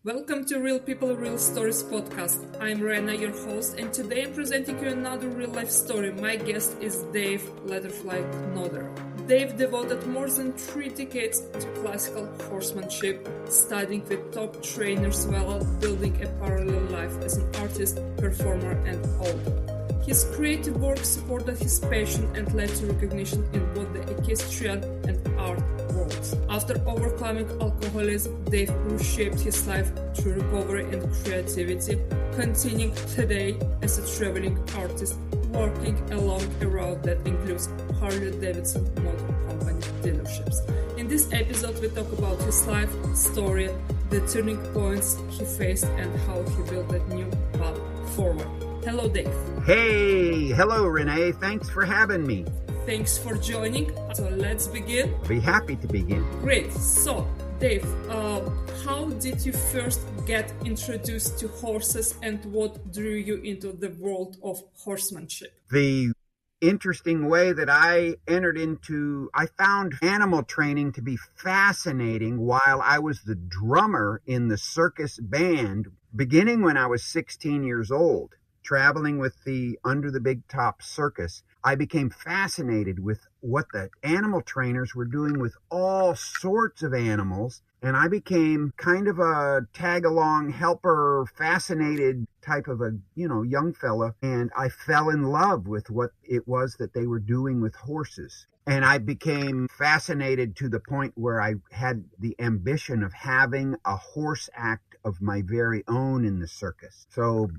Welcome to Real People, Real Stories podcast. I'm Rena, your host, and today I'm presenting you another real life story. My guest is Dave Letterfly Knoderer. Dave devoted more than 3 decades to classical horsemanship, studying with top trainers while building a parallel life as an artist, performer, and author. His creative work supported his passion and led to recognition in both the equestrian and art worlds. After overcoming alcoholism, Dave reshaped his life through recovery and creativity, continuing today as a traveling artist, working along a route that includes Harley-Davidson Motor Company dealerships. In this episode, we talk about his life story, the turning points he faced, and how he built a new path forward. Hello, Dave. Hey, hello, Renee. Thanks for having me. Thanks for joining. So let's begin. Be happy to begin. Great. So, Dave, how did you first get introduced to horses and what drew you into the world of horsemanship? The interesting way that I found animal training to be fascinating while I was the drummer in the circus band, beginning when I was 16 years old. Traveling with the Under the Big Top circus, I became fascinated with what the animal trainers were doing with all sorts of animals, and I became kind of a tag-along helper, fascinated type of a, young fella, and I fell in love with what it was that they were doing with horses. And I became fascinated to the point where I had the ambition of having a horse act of my very own in the circus. So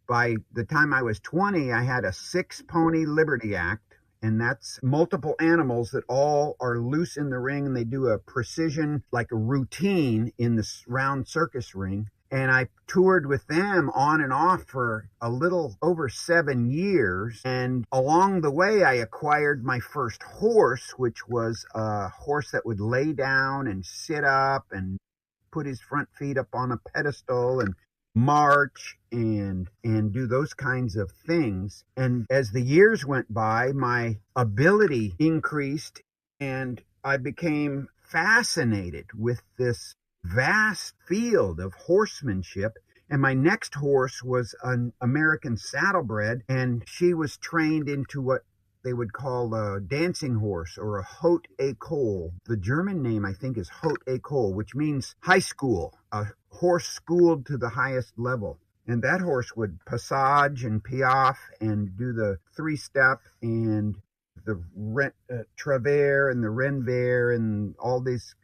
by the time I was 20, I had a 6-pony Liberty Act, and that's multiple animals that all are loose in the ring, and they do a precision, like a routine in this round circus ring. And I toured with them on and off for a little over 7 years. And along the way, I acquired my first horse, which was a horse that would lay down and sit up and put his front feet up on a pedestal and march and do those kinds of things. And as the years went by, my ability increased and I became fascinated with this vast field of horsemanship. And my next horse was an American saddlebred, and she was trained into what they would call a dancing horse or a haute école. The German name, I think, is haute école, which means high school, a horse schooled to the highest level. And that horse would passage and piaffe and do the 3-step and the travers and the renvers and all these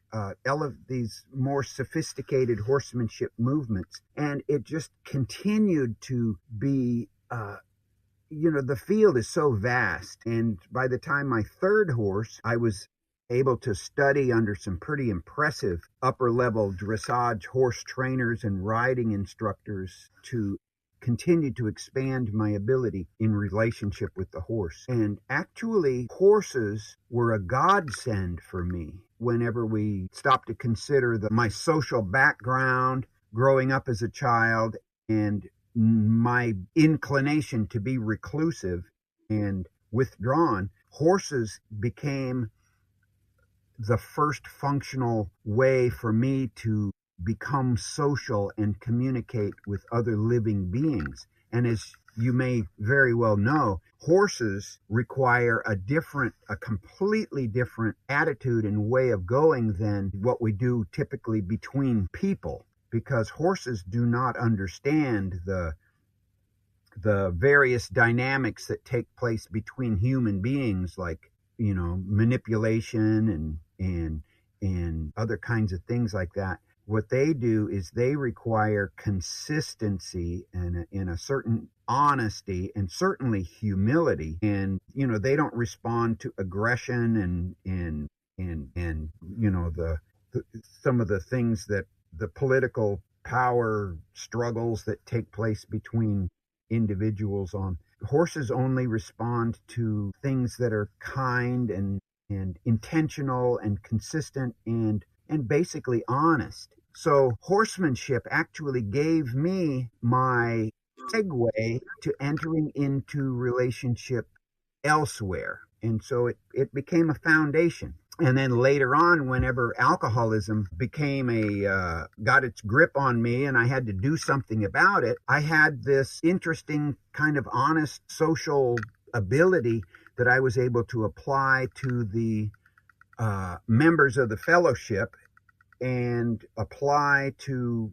these more sophisticated horsemanship movements. And it just continued to be the field is so vast. And by the time my third horse, I was able to study under some pretty impressive upper-level dressage horse trainers and riding instructors to continue to expand my ability in relationship with the horse. And actually, horses were a godsend for me whenever we stopped to consider my social background, growing up as a child, and my inclination to be reclusive and withdrawn. Horses became the first functional way for me to become social and communicate with other living beings. And as you may very well know, horses require a completely different attitude and way of going than what we do typically between people, because horses do not understand the various dynamics that take place between human beings, like manipulation and other kinds of things like that. What they do is they require consistency and in a certain honesty and certainly humility. And they don't respond to aggression and some of the things that the political power struggles that take place between individuals on. Horses only respond to things that are kind and intentional and consistent and basically honest. So horsemanship actually gave me my segue to entering into relationship elsewhere. And so it became a foundation. And then later on, whenever alcoholism became got its grip on me and I had to do something about it, I had this interesting kind of honest social ability that I was able to apply to the members of the fellowship and apply to,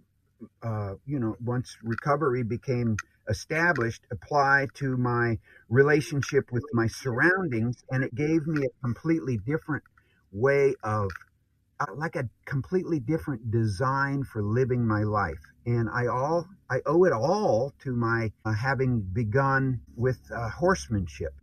once recovery became established, apply to my relationship with my surroundings. And it gave me a completely different way of, like a completely different design for living my life. And I owe it all to my having begun with horsemanship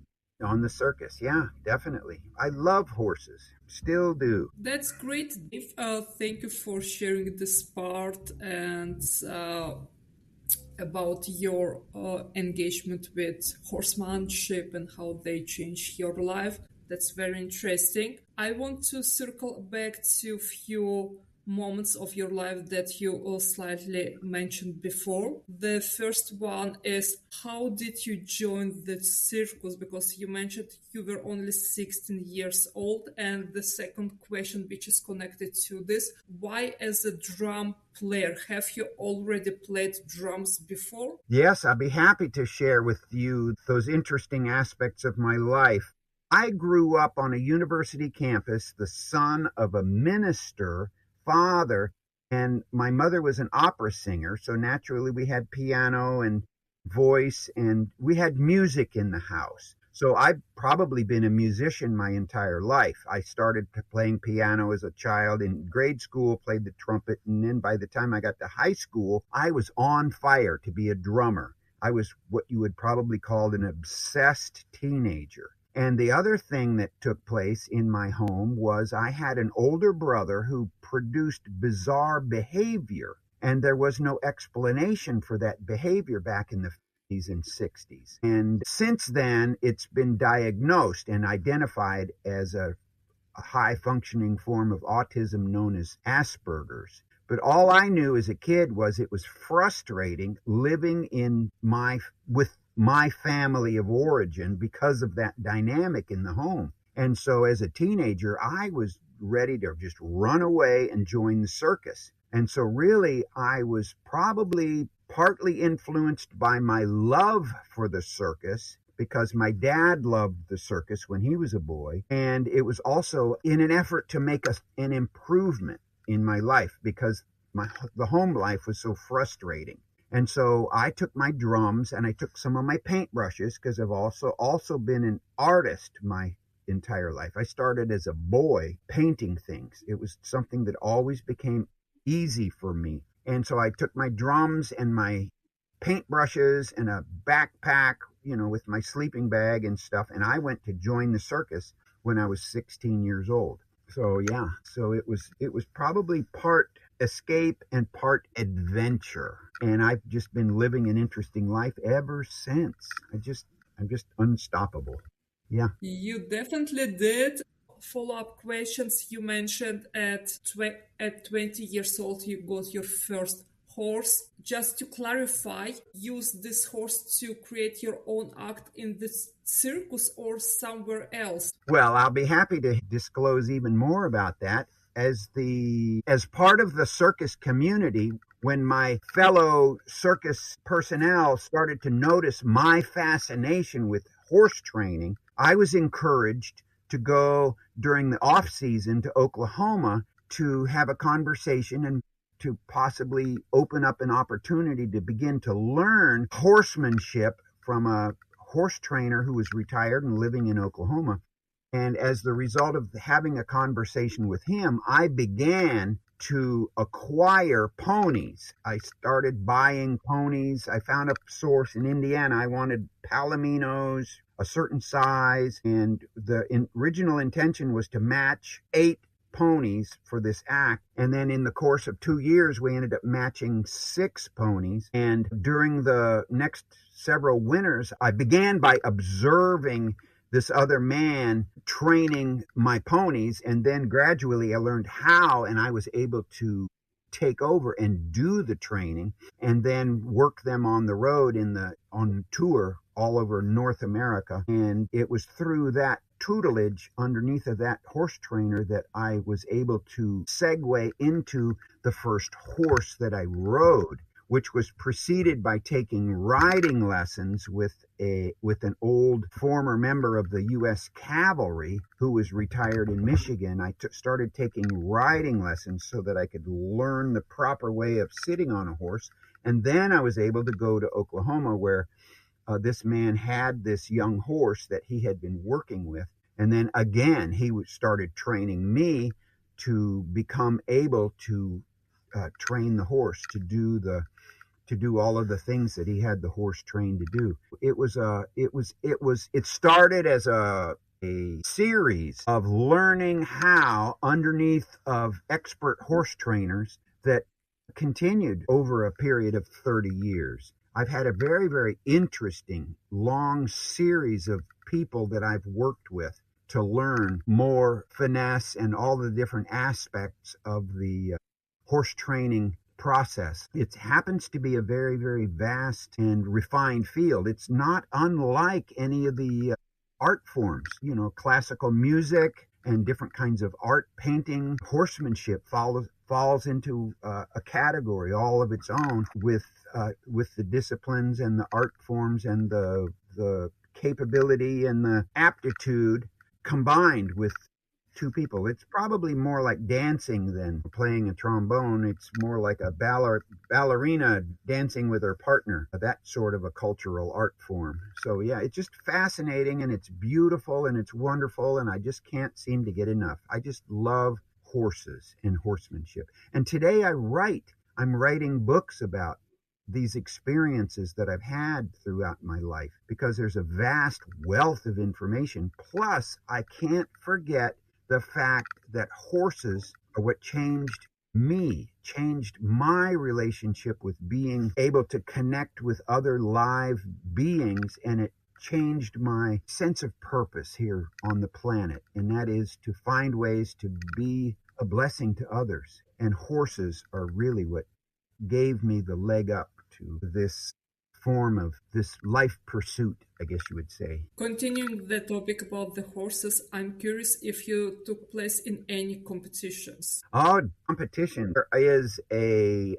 on the circus. Yeah, definitely. I love horses, still do. That's great, Dave. Thank you for sharing this part and about your engagement with horsemanship and how they change your life. That's very interesting. I want to circle back to a few moments of your life that you slightly mentioned before. The first one is, how did you join the circus? Because you mentioned you were only 16 years old. And the second question, which is connected to this, why as a drum player? Have you already played drums before? Yes, I'd be happy to share with you those interesting aspects of my life. I grew up on a university campus, the son of a minister father, and my mother was an opera singer, so naturally we had piano and voice, and we had music in the house. So I've probably been a musician my entire life. I started playing piano as a child in grade school, played the trumpet, and then by the time I got to high school, I was on fire to be a drummer. I was what you would probably call an obsessed teenager. And the other thing that took place in my home was I had an older brother who produced bizarre behavior, and there was no explanation for that behavior back in the 50s and 60s. And since then, it's been diagnosed and identified as a high-functioning form of autism known as Asperger's. But all I knew as a kid was it was frustrating living with my family of origin because of that dynamic in the home. And so as a teenager, I was ready to just run away and join the circus. And so really, I was probably partly influenced by my love for the circus, because my dad loved the circus when he was a boy. And it was also in an effort to make an improvement in my life, because the home life was so frustrating. And so I took my drums and I took some of my paintbrushes, because I've also been an artist my entire life. I started as a boy painting things. It was something that always became easy for me. And so I took my drums and my paintbrushes and a backpack, with my sleeping bag and stuff, and I went to join the circus when I was 16 years old. So yeah, so it was probably part escape and part adventure. And I've just been living an interesting life ever since. I'm just unstoppable. Yeah. You definitely did. Follow-up questions. You mentioned at 20 years old you got your first horse. Just to clarify, use this horse to create your own act in this circus or somewhere else? Well, I'll be happy to disclose even more about that. As part of the circus community, when my fellow circus personnel started to notice my fascination with horse training, I was encouraged to go during the off season to Oklahoma to have a conversation and to possibly open up an opportunity to begin to learn horsemanship from a horse trainer who was retired and living in Oklahoma. And as the result of having a conversation with him, I began to acquire ponies. I started buying ponies. I found a source in Indiana. I wanted palominos, a certain size, and the original intention was to match 8 ponies for this act. And then in the course of 2 years, we ended up matching 6 ponies. And during the next several winters, I began by observing this other man training my ponies, and then gradually I learned how, and I was able to take over and do the training and then work them on the road on tour all over North America. And it was through that tutelage underneath of that horse trainer that I was able to segue into the first horse that I rode, which was preceded by taking riding lessons with an old former member of the U.S. Cavalry who was retired in Michigan. I started taking riding lessons so that I could learn the proper way of sitting on a horse. And then I was able to go to Oklahoma, where this man had this young horse that he had been working with. And then again, he started training me to become able to train the horse to do all of the things that he had the horse trained to do. It started as a series of learning how underneath of expert horse trainers that continued over a period of 30 years. I've had a very, very interesting long series of people that I've worked with to learn more finesse and all the different aspects of the horse training process. It happens to be a very, very vast and refined field. It's not unlike any of the art forms, classical music and different kinds of art. Painting, horsemanship falls into a category all of its own with the disciplines and the art forms and the capability and the aptitude combined with two people. It's probably more like dancing than playing a trombone. It's more like a ballerina dancing with her partner, that sort of a cultural art form. So yeah, it's just fascinating and it's beautiful and it's wonderful, and I just can't seem to get enough. I just love horses and horsemanship. And today I'm writing books about these experiences that I've had throughout my life, because there's a vast wealth of information. Plus, I can't forget the fact that horses are what changed my relationship with being able to connect with other live beings, and it changed my sense of purpose here on the planet, and that is to find ways to be a blessing to others. And horses are really what gave me the leg up to this form of this life pursuit, I guess you would say. Continuing the topic about the horses, I'm curious if you took place in any competitions. Oh, competition. There is a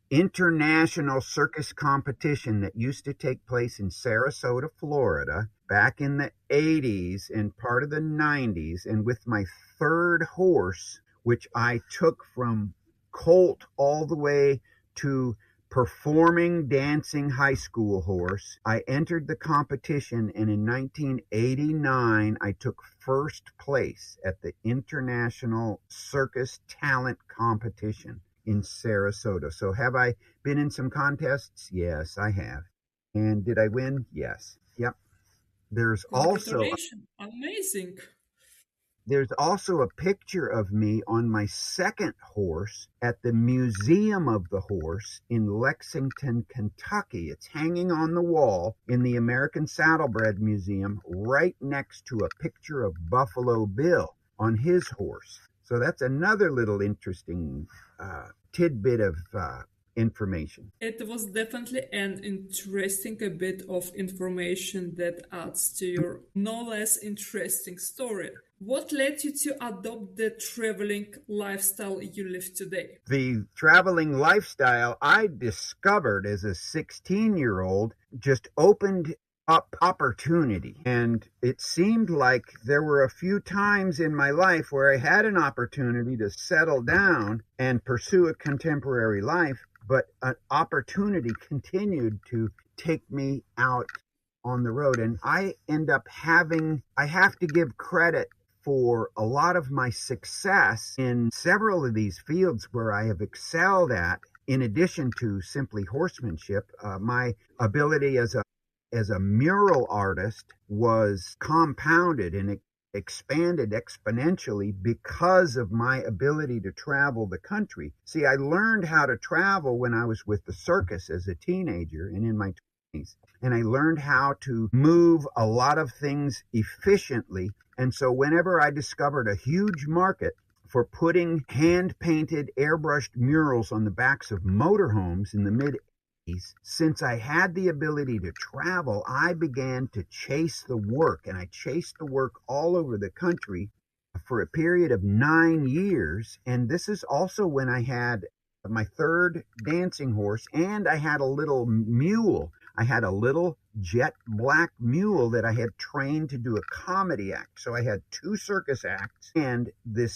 international circus competition that used to take place in Sarasota, Florida, back in the 80s and part of the 90s. And with my third horse, which I took from colt all the way to performing dancing high school horse, I entered the competition, and in 1989 I took first place at the International Circus Talent Competition in Sarasota. So have I been in some contests? Yes, I have. And did I win? Yes. Yep. There's Amazing. There's also a picture of me on my second horse at the Museum of the Horse in Lexington, Kentucky. It's hanging on the wall in the American Saddlebred Museum, right next to a picture of Buffalo Bill on his horse. So that's another little interesting tidbit of information. It was definitely an interesting bit of information that adds to your no less interesting story. What led you to adopt the traveling lifestyle you live today? The traveling lifestyle I discovered as a 16-year-old just opened up opportunity. And it seemed like there were a few times in my life where I had an opportunity to settle down and pursue a contemporary life, but an opportunity continued to take me out on the road. And I have to give credit for a lot of my success in several of these fields where I have excelled at, in addition to simply horsemanship. My ability as a mural artist was compounded and expanded exponentially because of my ability to travel the country. See, I learned how to travel when I was with the circus as a teenager and in my 20s. And I learned how to move a lot of things efficiently. And so whenever I discovered a huge market for putting hand-painted airbrushed murals on the backs of motorhomes in the mid-80s. Since I had the ability to travel, I began to chase the work, and I chased the work all over the country for a period of 9 years. And this is also when I had my third dancing horse, and I had a little mule. I had a little jet black mule that I had trained to do a comedy act. So I had two circus acts, and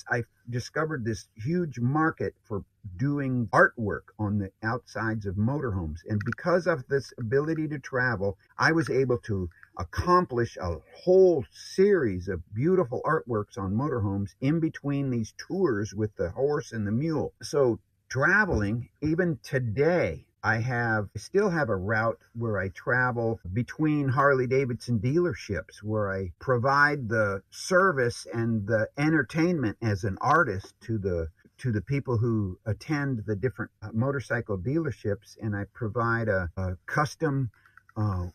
I discovered this huge market for doing artwork on the outsides of motorhomes. And because of this ability to travel, I was able to accomplish a whole series of beautiful artworks on motorhomes in between these tours with the horse and the mule. So traveling, even today, I still have a route where I travel between Harley-Davidson dealerships, where I provide the service and the entertainment as an artist to the people who attend the different motorcycle dealerships, and I provide a custom,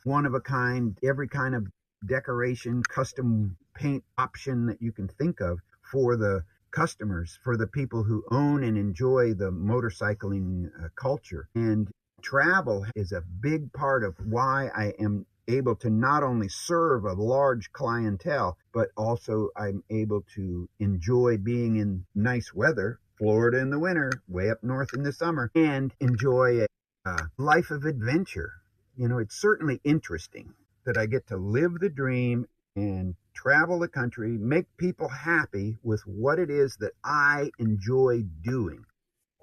one-of-a-kind, every kind of decoration, custom paint option that you can think of for the customers, for the people who own and enjoy the motorcycling culture. And travel is a big part of why I am able to not only serve a large clientele, but also I'm able to enjoy being in nice weather, Florida in the winter, way up north in the summer, and enjoy a life of adventure. You know, it's certainly interesting that I get to live the dream and travel the country, make people happy with what it is that I enjoy doing.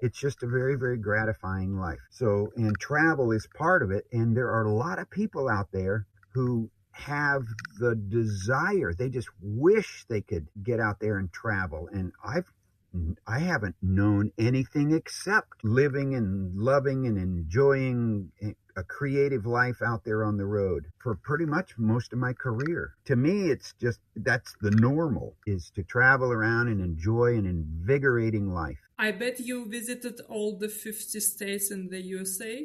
It's just a very, very gratifying life. So, and travel is part of it. And there are a lot of people out there who have the desire. They just wish they could get out there and travel. And I haven't known anything except living and loving and enjoying a creative life out there on the road for pretty much most of my career. To me, it's just, that's the normal, is to travel around and enjoy an invigorating life. I bet you visited all the 50 states in the USA.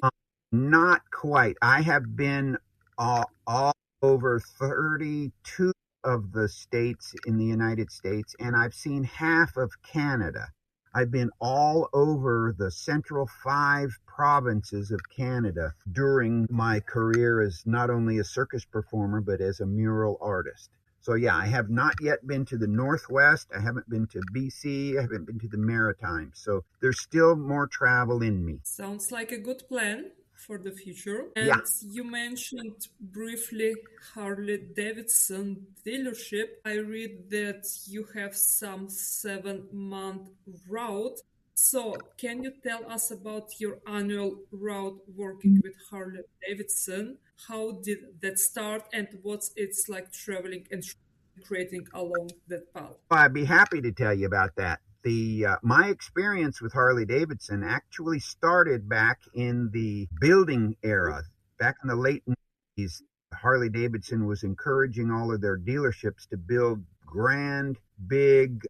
Not quite. I have been all over 32 of the states in the United States, and I've seen half of Canada. I've been all over the central 5 provinces of Canada during my career as not only a circus performer, but as a mural artist. So yeah, I have not yet been to the Northwest. I haven't been to BC. I haven't been to the Maritimes. So there's still more travel in me. Sounds like a good plan for the future. And yeah. You mentioned briefly Harley-Davidson dealership. I read that you have some 7-month route. So can you tell us about your annual route working with Harley-Davidson? How did that start, and what's it's like traveling and creating along that path? I'd be happy to tell you about that. My experience with Harley-Davidson actually started back in the building era. Back in the late 90s, Harley-Davidson was encouraging all of their dealerships to build grand, big,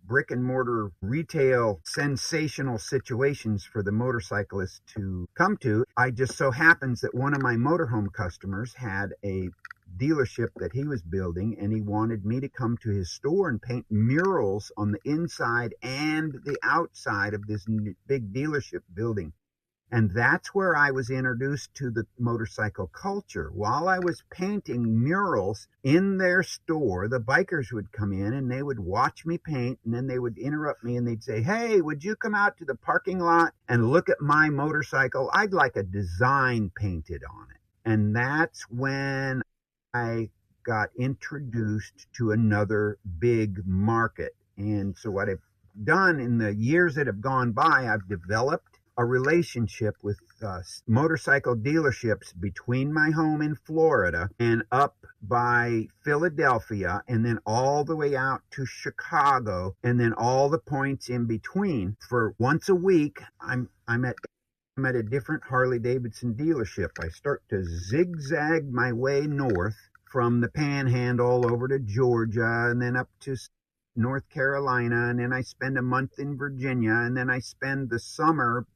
brick and mortar retail sensational situations for the motorcyclists to come to. I just so happens that one of my motorhome customers had a dealership that he was building, and he wanted me to come to his store and paint murals on the inside and the outside of this big dealership building. And that's where I was introduced to the motorcycle culture. While I was painting murals in their store, the bikers would come in and they would watch me paint, and then they would interrupt me and they'd say, "Hey, would you come out to the parking lot and look at my motorcycle? I'd like a design painted on it." And that's when I got introduced to another big market. And so what I've done in the years that have gone by, I've developed a relationship with motorcycle dealerships between my home in Florida and up by Philadelphia, and then all the way out to Chicago, and then all the points in between. For once a week, I'm at a different Harley-Davidson dealership. I start to zigzag my way north from the Panhandle over to Georgia, and then up to North Carolina, and then I spend a month in Virginia, and then I spend the summer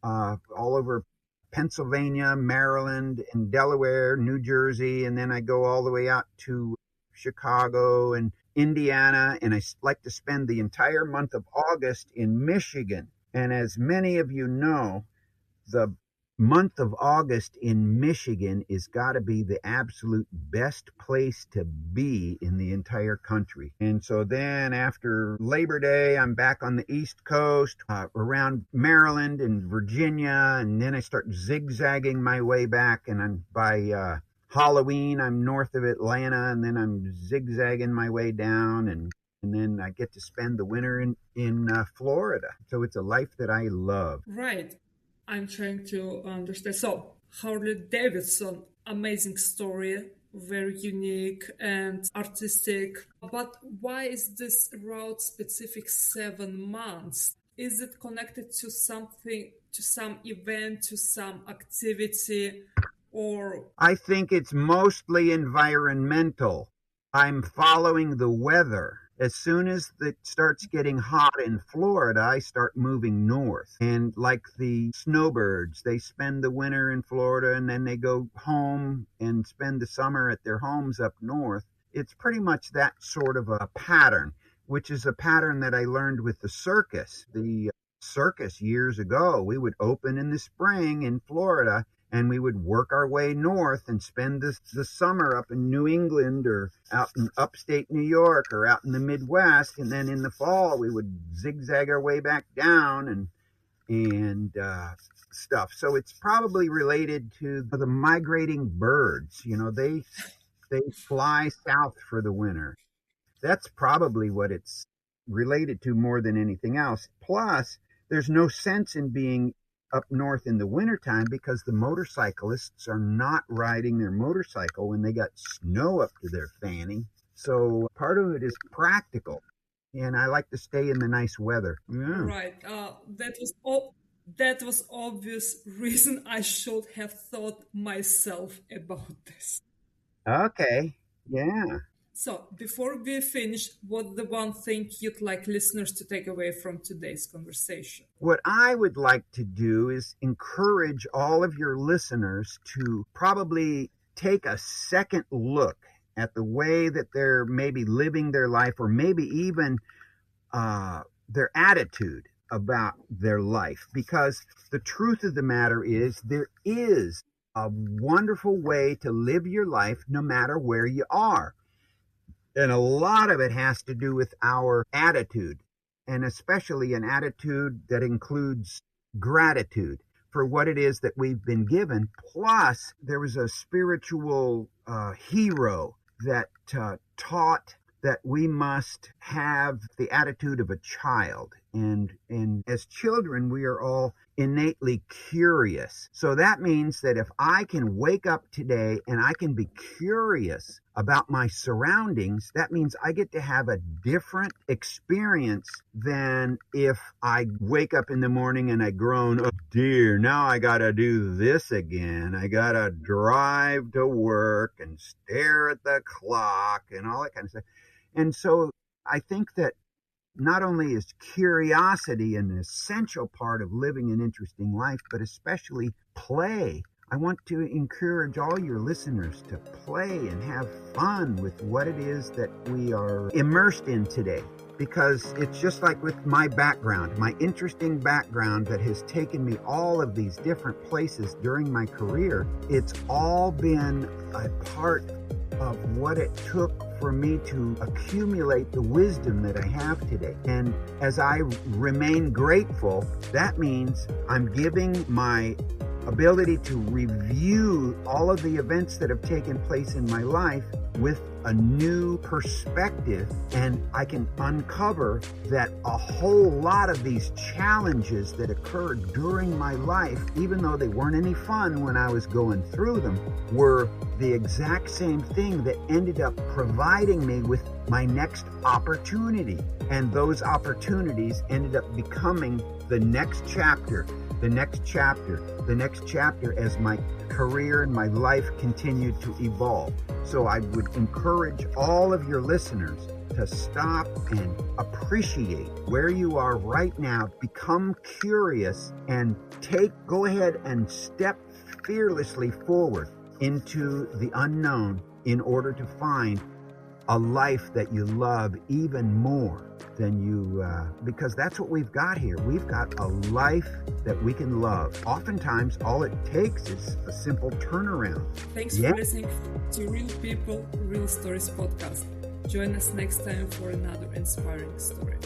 all over Pennsylvania, Maryland, and Delaware, New Jersey, and then I go all the way out to Chicago and Indiana, and I like to spend the entire month of August in Michigan. And as many of you know, the month of August in Michigan is got to be the absolute best place to be in the entire country. And so then after Labor Day, I'm back on the East Coast, around Maryland and Virginia, and then I start zigzagging my way back, and I'm by Halloween, I'm north of Atlanta, and then I'm zigzagging my way down, and then I get to spend the winter in Florida. So it's a life that I love. Right. I'm trying to understand. So, Harley-Davidson, amazing story, very unique and artistic. But why is this route specific 7 months? Is it connected to something, to some event, to some activity, or? I think it's mostly environmental. I'm following the weather. As soon as it starts getting hot in Florida, I start moving north. And like the snowbirds, they spend the winter in Florida and then they go home and spend the summer at their homes up north. It's pretty much that sort of a pattern, which is a pattern that I learned with the circus. The circus years ago, we would open in the spring in Florida, and we would work our way north and spend the summer up in New England or out in upstate New York or out in the Midwest. And then in the fall, we would zigzag our way back down and stuff. So it's probably related to the migrating birds. You know, they fly south for the winter. That's probably what it's related to more than anything else. Plus, there's no sense in being up north in the wintertime because the motorcyclists are not riding their motorcycle when they got snow up to their fanny. So part of it is practical, and I like to stay in the nice weather. Yeah. Right. That was obvious reason I should have thought myself about this. Okay. Yeah. So, before we finish, what's the one thing you'd like listeners to take away from today's conversation? What I would like to do is encourage all of your listeners to probably take a second look at the way that they're maybe living their life, or maybe even their attitude about their life. Because the truth of the matter is, there is a wonderful way to live your life no matter where you are. And a lot of it has to do with our attitude, and especially an attitude that includes gratitude for what it is that we've been given. Plus, there was a spiritual hero that taught that we must have the attitude of a child. And as children, we are all innately curious. So that means that if I can wake up today and I can be curious about my surroundings, that means I get to have a different experience than if I wake up in the morning and I groan, oh dear, now I gotta do this again. I gotta drive to work and stare at the clock and all that kind of stuff. And so I think that not only is curiosity an essential part of living an interesting life, but especially play. I want to encourage all your listeners to play and have fun with what it is that we are immersed in today. Because it's just like with my background, my interesting background that has taken me all of these different places during my career. It's all been a part of what it took for me to accumulate the wisdom that I have today. And as I remain grateful, that means I'm giving my ability to review all of the events that have taken place in my life with a new perspective, and I can uncover that a whole lot of these challenges that occurred during my life, even though they weren't any fun when I was going through them, were the exact same thing that ended up providing me with my next opportunity. And those opportunities ended up becoming the next chapter, the next chapter, the next chapter as my career and my life continued to evolve. So I would encourage all of your listeners to stop and appreciate where you are right now, become curious, and go ahead and step fearlessly forward into the unknown in order to find a life that you love even more than you, because that's what we've got here. We've got a life that we can love. Oftentimes, all it takes is a simple turnaround. Thanks for listening to Real People, Real Stories podcast. Join us next time for another inspiring story.